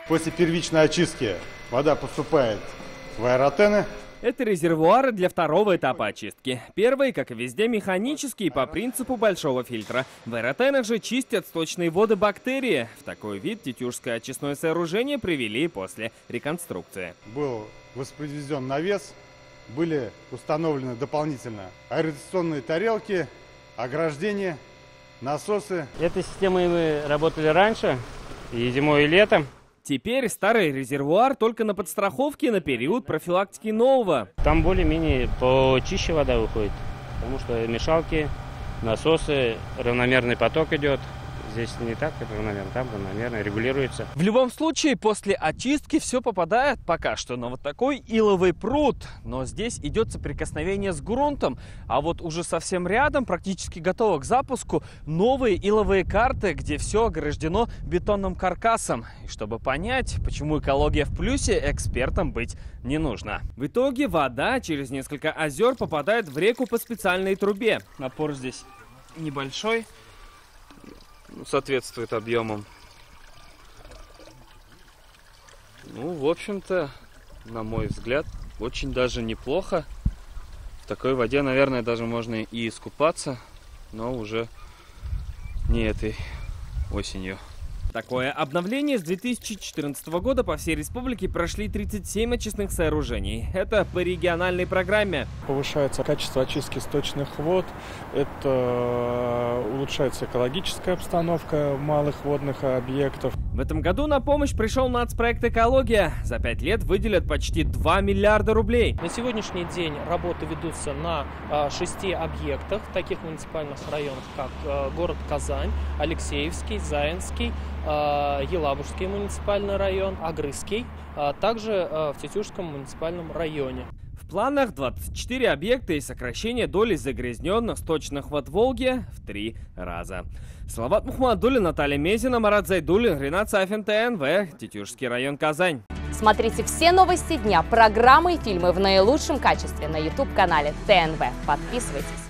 После первичной очистки вода поступает в аэротены. Это резервуары для второго этапа очистки. Первый, как и везде, механический, по принципу большого фильтра. В аэротенах же чистят сточные воды бактерии. В такой вид тетюшское очистное сооружение привели после реконструкции. Был воспроизведен навес, были установлены дополнительно аэрационные тарелки, ограждения, насосы. Этой системой мы работали раньше, и зимой, и летом. Теперь старый резервуар только на подстраховке на период профилактики нового. Там более-менее почище вода выходит, потому что мешалки, насосы, равномерный поток идет. Здесь не так равномерно, там равномерно регулируется. В любом случае, после очистки все попадает пока что на вот такой иловый пруд. Но здесь идет соприкосновение с грунтом. А вот уже совсем рядом, практически готово к запуску, новые иловые карты, где все ограждено бетонным каркасом. И чтобы понять, почему экология в плюсе, экспертам быть не нужно. В итоге вода через несколько озер попадает в реку по специальной трубе. Напор здесь небольшой. Соответствует объемам. Ну, в общем-то, на мой взгляд, очень даже неплохо. В такой воде, наверное, даже можно и искупаться, но уже не этой осенью. Такое обновление с 2014 года по всей республике прошли 37 очистных сооружений. Это по региональной программе. Повышается качество очистки сточных вод, это улучшается экологическая обстановка малых водных объектов. В этом году на помощь пришел нацпроект «Экология». За 5 лет выделят почти 2 миллиарда рублей. На сегодняшний день работы ведутся на 6 объектах, таких муниципальных районах, как город Казань, Алексеевский, Заинский, Елабужский муниципальный район, Агрызский, а также в Тетюшском муниципальном районе. В планах 24 объекта и сокращение доли загрязненных сточных вод Волги в 3 раза. Салават Мухмадуллин, Наталья Мезина, Марат Зайдуллин, Ренат Сафин, ТНВ, Тетюшский район, Казань. Смотрите все новости дня, программы и фильмы в наилучшем качестве на YouTube-канале ТНВ. Подписывайтесь.